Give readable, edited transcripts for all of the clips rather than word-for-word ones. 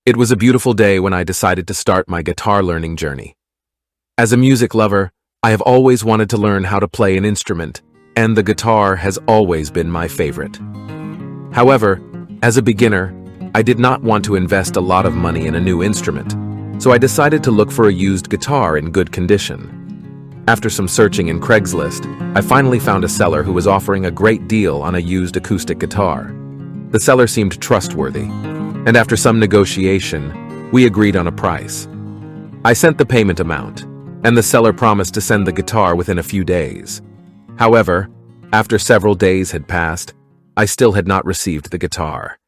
It was a beautiful day when I decided to start my guitar learning journey. As a music lover, I have always wanted to learn how to play an instrument, and the guitar has always been my favorite. However, as a beginner, I did not want to invest a lot of money in a new instrument, so I decided to look for a used guitar in good condition. After some searching in Craigslist, I finally found a seller who was offering a great deal on a used acoustic guitar. The seller seemed trustworthy, and after some negotiation, we agreed on a price. I sent the payment amount, and the seller promised to send the guitar within a few days. However, after several days had passed, I still had not received the guitar.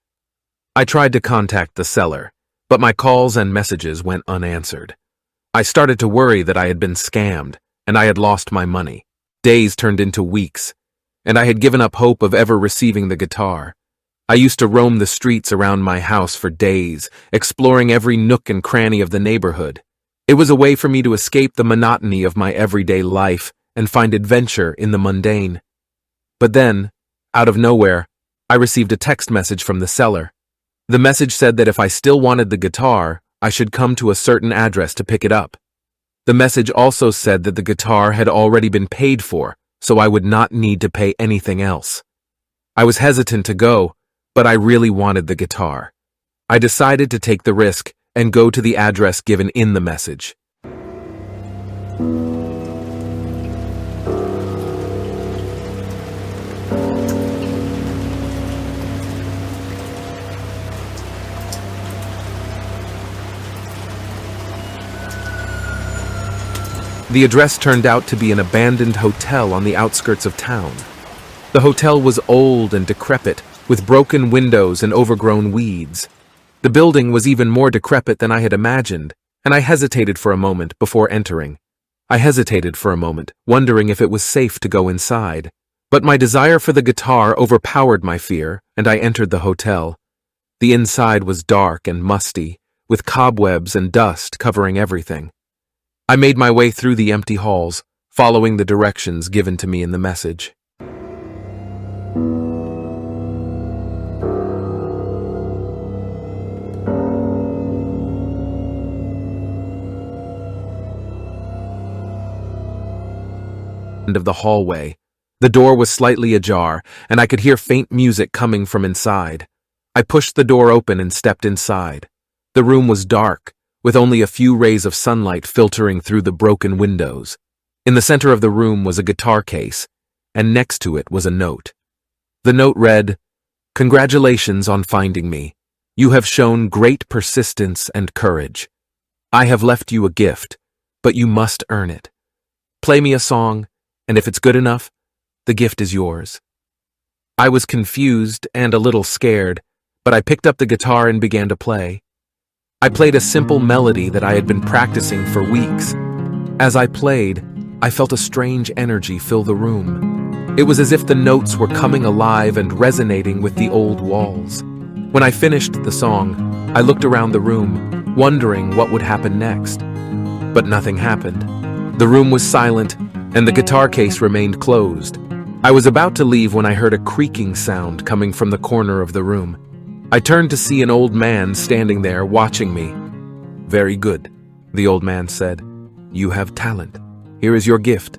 I tried to contact the seller, but my calls and messages went unanswered. I started to worry that I had been scammed, and I had lost my money. Days turned into weeks, and I had given up hope of ever receiving the guitar. I used to roam the streets around my house for days, exploring every nook and cranny of the neighborhood. It was a way for me to escape the monotony of my everyday life and find adventure in the mundane. But then, out of nowhere, I received a text message from the seller. The message said that if I still wanted the guitar, I should come to a certain address to pick it up. The message also said that the guitar had already been paid for, so I would not need to pay anything else. I was hesitant to go, but I really wanted the guitar. I decided to take the risk and go to the address given in the message. The address turned out to be an abandoned hotel on the outskirts of town. The hotel was old and decrepit, with broken windows and overgrown weeds. The building was even more decrepit than I had imagined, and I hesitated for a moment before entering. I hesitated for a moment, wondering if it was safe to go inside. But my desire for the guitar overpowered my fear, and I entered the hotel. The inside was dark and musty, with cobwebs and dust covering everything. I made my way through the empty halls, following the directions given to me in the message. End of the hallway. The door was slightly ajar, and I could hear faint music coming from inside. I pushed the door open and stepped inside. The room was dark, with only a few rays of sunlight filtering through the broken windows. In the center of the room was a guitar case, and next to it was a note. The note read, "Congratulations on finding me. You have shown great persistence and courage. I have left you a gift, but you must earn it. Play me a song, and if it's good enough, the gift is yours." I was confused and a little scared, but I picked up the guitar and began to play. I played a simple melody that I had been practicing for weeks. As I played, I felt a strange energy fill the room. It was as if the notes were coming alive and resonating with the old walls. When I finished the song, I looked around the room, wondering what would happen next. But nothing happened. The room was silent, and the guitar case remained closed. I was about to leave when I heard a creaking sound coming from the corner of the room. I turned to see an old man standing there watching me. "Very good," the old man said. "You have talent. Here is your gift."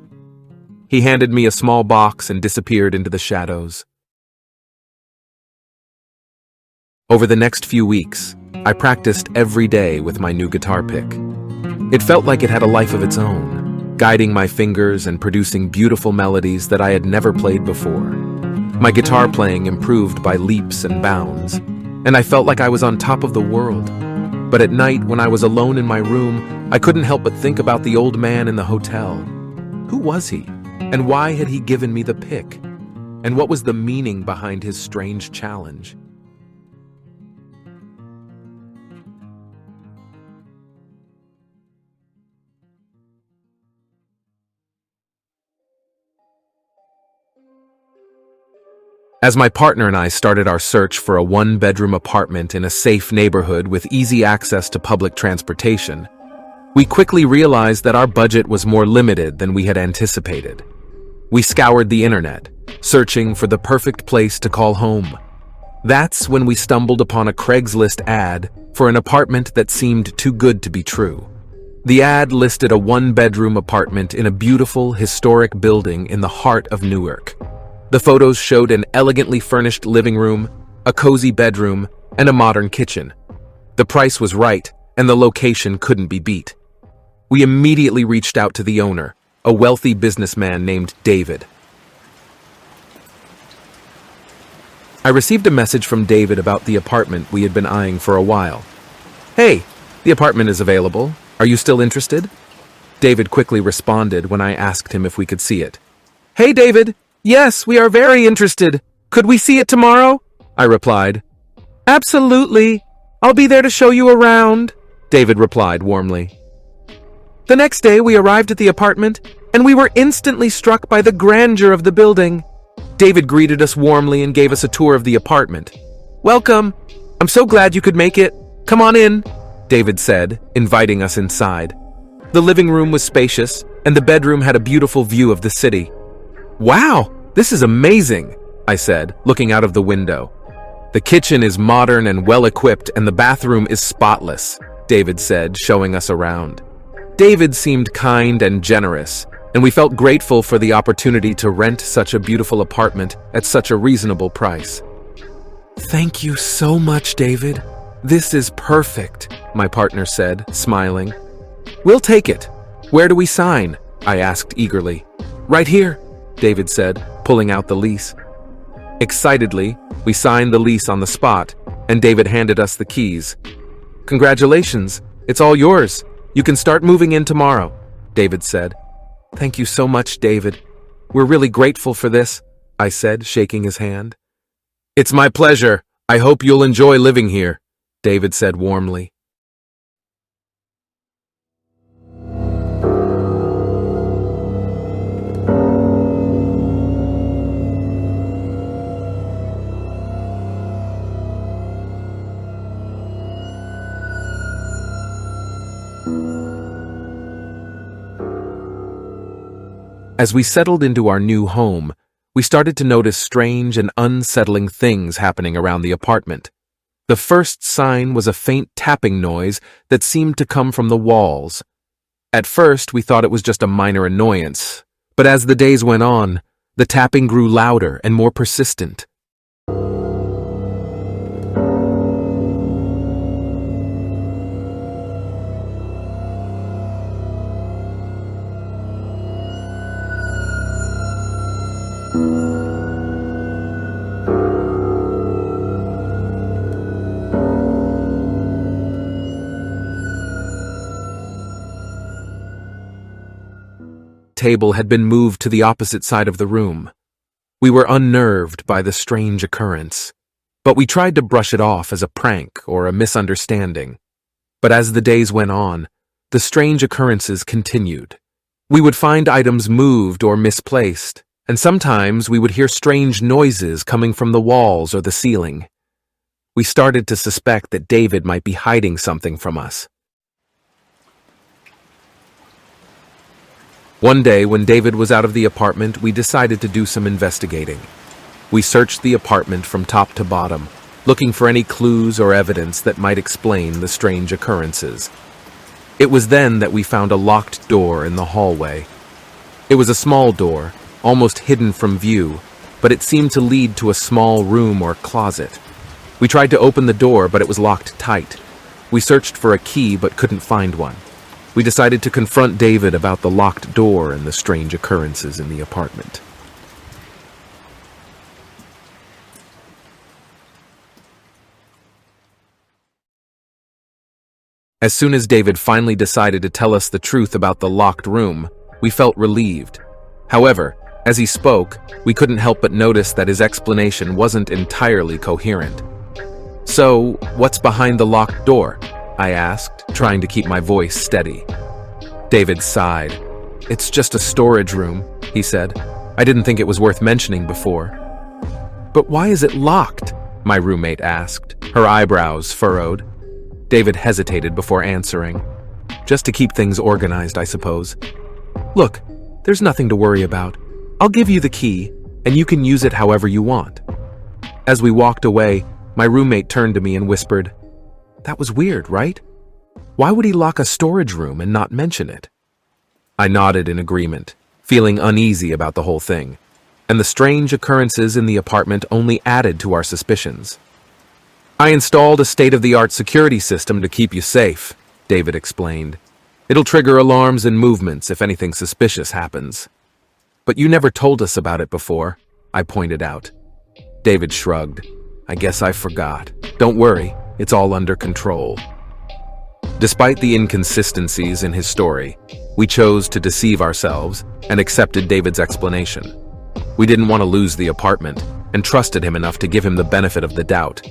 He handed me a small box and disappeared into the shadows. Over the next few weeks, I practiced every day with my new guitar pick. It felt like it had a life of its own, guiding my fingers and producing beautiful melodies that I had never played before. My guitar playing improved by leaps and bounds, and I felt like I was on top of the world. But at night, when I was alone in my room, I couldn't help but think about the old man in the hotel. Who was he? And why had he given me the pick? And what was the meaning behind his strange challenge? As my partner and I started our search for a one-bedroom apartment in a safe neighborhood with easy access to public transportation, we quickly realized that our budget was more limited than we had anticipated. We scoured the internet, searching for the perfect place to call home. That's when we stumbled upon a Craigslist ad for an apartment that seemed too good to be true. The ad listed a one-bedroom apartment in a beautiful, historic building in the heart of Newark. The photos showed an elegantly furnished living room, a cozy bedroom, and a modern kitchen. The price was right, and the location couldn't be beat. We immediately reached out to the owner, a wealthy businessman named David. I received a message from David about the apartment we had been eyeing for a while. "Hey, the apartment is available. Are you still interested?" David quickly responded when I asked him if we could see it. "Hey, David. Yes, we are very interested. Could we see it tomorrow?" I replied. "Absolutely. I'll be there to show you around," David replied warmly. The next day, we arrived at the apartment, and we were instantly struck by the grandeur of the building. David greeted us warmly and gave us a tour of the apartment. "Welcome. I'm so glad you could make it. Come on in," David said, inviting us inside. The living room was spacious, and the bedroom had a beautiful view of the city. "Wow, this is amazing," I said, looking out of the window. "The kitchen is modern and well-equipped, and the bathroom is spotless," David said, showing us around. David seemed kind and generous, and we felt grateful for the opportunity to rent such a beautiful apartment at such a reasonable price. "Thank you so much, David. This is perfect," my partner said, smiling. "We'll take it. Where do we sign?" I asked eagerly. "Right here," David said, pulling out the lease. Excitedly, we signed the lease on the spot, and David handed us the keys. "Congratulations, it's all yours. You can start moving in tomorrow," David said. "Thank you so much, David. We're really grateful for this," I said, shaking his hand. "It's my pleasure. I hope you'll enjoy living here," David said warmly. As we settled into our new home, we started to notice strange and unsettling things happening around the apartment. The first sign was a faint tapping noise that seemed to come from the walls. At first, we thought it was just a minor annoyance, but as the days went on, the tapping grew louder and more persistent. Table had been moved to the opposite side of the room. We were unnerved by the strange occurrence, but we tried to brush it off as a prank or a misunderstanding. But as the days went on, the strange occurrences continued. We would find items moved or misplaced, and sometimes we would hear strange noises coming from the walls or the ceiling. We started to suspect that David might be hiding something from us. One day, when David was out of the apartment, we decided to do some investigating. We searched the apartment from top to bottom, looking for any clues or evidence that might explain the strange occurrences. It was then that we found a locked door in the hallway. It was a small door, almost hidden from view, but it seemed to lead to a small room or closet. We tried to open the door, but it was locked tight. We searched for a key but couldn't find one. We decided to confront David about the locked door and the strange occurrences in the apartment. As soon as David finally decided to tell us the truth about the locked room, we felt relieved. However, as he spoke, we couldn't help but notice that his explanation wasn't entirely coherent. "So, what's behind the locked door?" I asked, trying to keep my voice steady. David sighed. "It's just a storage room," he said. "I didn't think it was worth mentioning before." "But why is it locked?" my roommate asked, her eyebrows furrowed. David hesitated before answering. "Just to keep things organized, I suppose. Look, there's nothing to worry about. I'll give you the key, and you can use it however you want." As we walked away, my roommate turned to me and whispered, "That was weird, right? Why would he lock a storage room and not mention it?" I nodded in agreement, feeling uneasy about the whole thing, and the strange occurrences in the apartment only added to our suspicions. "I installed a state-of-the-art security system to keep you safe," David explained. "It'll trigger alarms and movements if anything suspicious happens." "But you never told us about it before," I pointed out. David shrugged. "I guess I forgot. Don't worry, it's all under control." Despite the inconsistencies in his story, we chose to deceive ourselves and accepted David's explanation. We didn't want to lose the apartment and trusted him enough to give him the benefit of the doubt.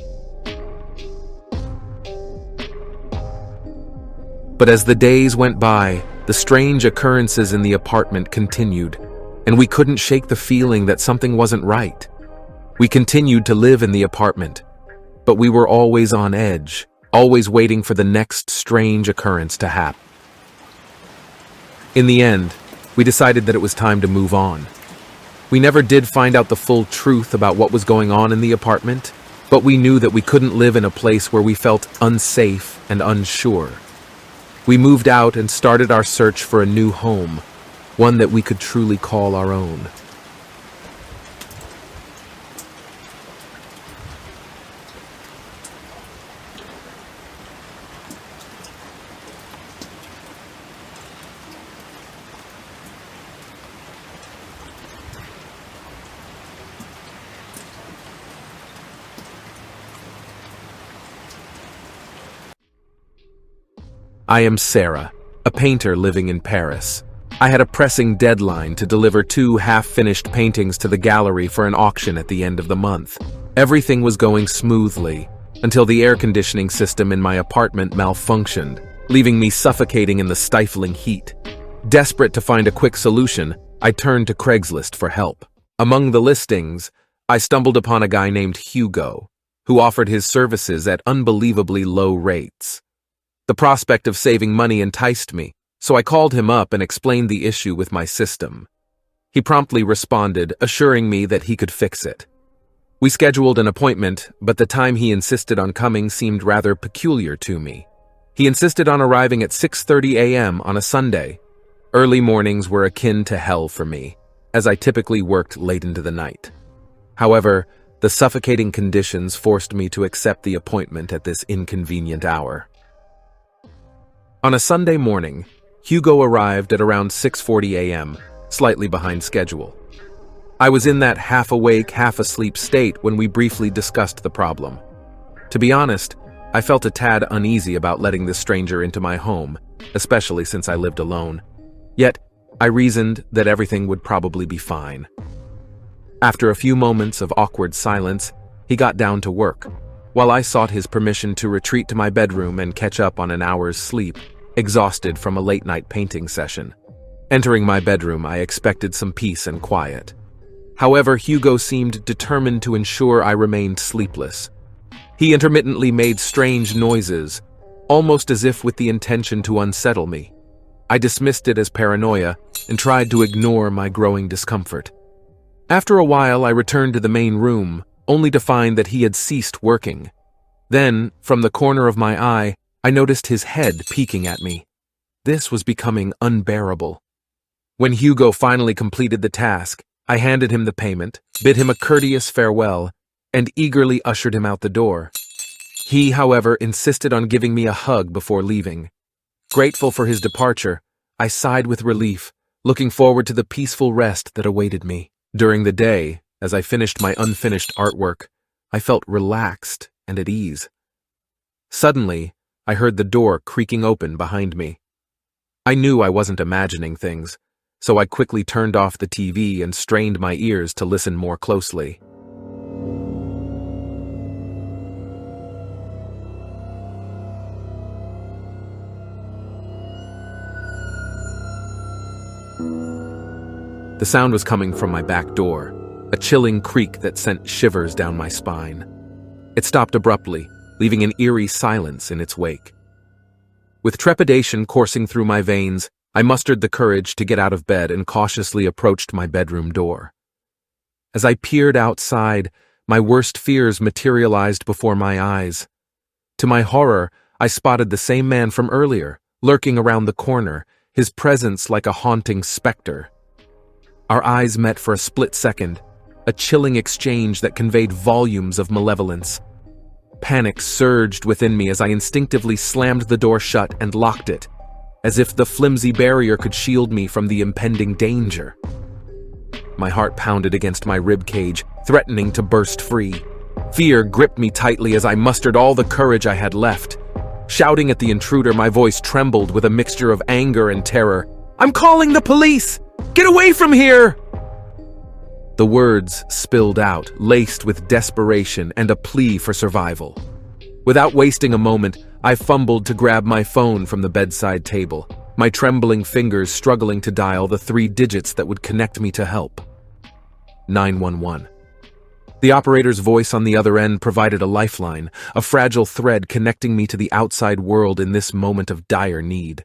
But as the days went by, the strange occurrences in the apartment continued, and we couldn't shake the feeling that something wasn't right. We continued to live in the apartment, but we were always on edge, always waiting for the next strange occurrence to happen. In the end, we decided that it was time to move on. We never did find out the full truth about what was going on in the apartment, but we knew that we couldn't live in a place where we felt unsafe and unsure. We moved out and started our search for a new home, one that we could truly call our own. I am Sarah, a painter living in Paris. I had a pressing deadline to deliver 2 half-finished paintings to the gallery for an auction at the end of the month. Everything was going smoothly until the air conditioning system in my apartment malfunctioned, leaving me suffocating in the stifling heat. Desperate to find a quick solution, I turned to Craigslist for help. Among the listings, I stumbled upon a guy named Hugo, who offered his services at unbelievably low rates. The prospect of saving money enticed me, so I called him up and explained the issue with my system. He promptly responded, assuring me that he could fix it. We scheduled an appointment, but the time he insisted on coming seemed rather peculiar to me. He insisted on arriving at 6:30 a.m. on a Sunday. Early mornings were akin to hell for me, as I typically worked late into the night. However, the suffocating conditions forced me to accept the appointment at this inconvenient hour. On a Sunday morning, Hugo arrived at around 6:40 a.m., slightly behind schedule. I was in that half-awake, half-asleep state when we briefly discussed the problem. To be honest, I felt a tad uneasy about letting this stranger into my home, especially since I lived alone. Yet, I reasoned that everything would probably be fine. After a few moments of awkward silence, he got down to work, while I sought his permission to retreat to my bedroom and catch up on an hour's sleep, exhausted from a late-night painting session. Entering my bedroom, I expected some peace and quiet. However, Hugo seemed determined to ensure I remained sleepless. He intermittently made strange noises, almost as if with the intention to unsettle me. I dismissed it as paranoia and tried to ignore my growing discomfort. After a while, I returned to the main room, only to find that he had ceased working. Then, from the corner of my eye, I noticed his head peeking at me. This was becoming unbearable. When Hugo finally completed the task, I handed him the payment, bid him a courteous farewell, and eagerly ushered him out the door. He, however, insisted on giving me a hug before leaving. Grateful for his departure, I sighed with relief, looking forward to the peaceful rest that awaited me. During the day, as I finished my unfinished artwork, I felt relaxed and at ease. Suddenly, I heard the door creaking open behind me. I knew I wasn't imagining things, so I quickly turned off the TV and strained my ears to listen more closely. The sound was coming from my back door, a chilling creak that sent shivers down my spine. It stopped abruptly, leaving an eerie silence in its wake. With trepidation coursing through my veins, I mustered the courage to get out of bed and cautiously approached my bedroom door. As I peered outside, My worst fears materialized before my eyes. To my horror, I spotted the same man from earlier, lurking around the corner, his presence like a haunting specter. Our eyes met for a split second, a chilling exchange that conveyed volumes of malevolence. Panic surged within me as I instinctively slammed the door shut and locked it, as if the flimsy barrier could shield me from the impending danger. My heart pounded against my rib cage, threatening to burst free. Fear gripped me tightly as I mustered all the courage I had left. Shouting at the intruder, my voice trembled with a mixture of anger and terror. "I'm calling the police! Get away from here!" The words spilled out, laced with desperation and a plea for survival. Without wasting a moment, I fumbled to grab my phone from the bedside table, my trembling fingers struggling to dial the 3 digits that would connect me to help. 911. The operator's voice on the other end provided a lifeline, a fragile thread connecting me to the outside world in this moment of dire need.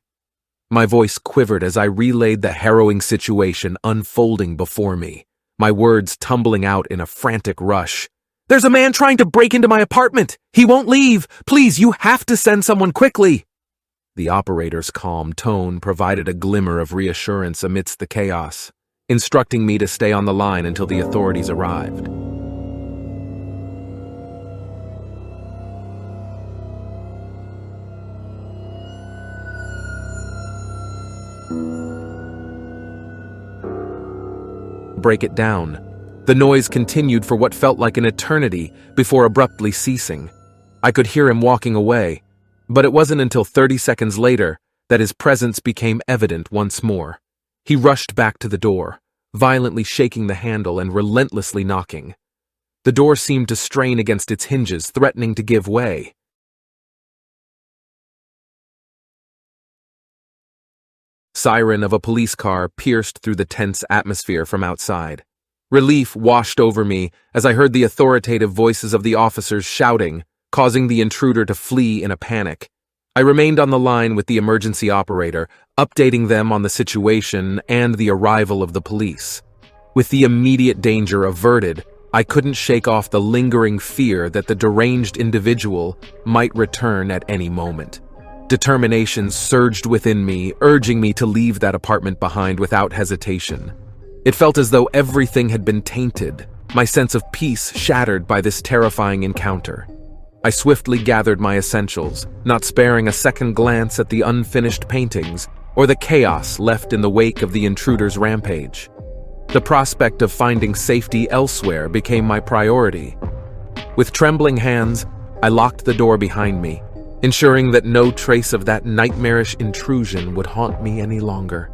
My voice quivered as I relayed the harrowing situation unfolding before me, my words tumbling out in a frantic rush. "There's a man trying to break into my apartment! He won't leave! Please, you have to send someone quickly!" The operator's calm tone provided a glimmer of reassurance amidst the chaos, instructing me to stay on the line until the authorities arrived. Break it down. The noise continued for what felt like an eternity before abruptly ceasing. I could hear him walking away, but it wasn't until 30 seconds later that his presence became evident once more. He rushed back to the door, violently shaking the handle and relentlessly knocking. The door seemed to strain against its hinges, threatening to give way. Siren of a police car pierced through the tense atmosphere from outside. Relief washed over me as I heard the authoritative voices of the officers shouting, causing the intruder to flee in a panic. I remained on the line with the emergency operator, updating them on the situation and the arrival of the police. With the immediate danger averted, I couldn't shake off the lingering fear that the deranged individual might return at any moment. Determination surged within me, urging me to leave that apartment behind without hesitation. It felt as though everything had been tainted, my sense of peace shattered by this terrifying encounter. I swiftly gathered my essentials, not sparing a second glance at the unfinished paintings or the chaos left in the wake of the intruder's rampage. The prospect of finding safety elsewhere became my priority. With trembling hands, I locked the door behind me, ensuring that no trace of that nightmarish intrusion would haunt me any longer.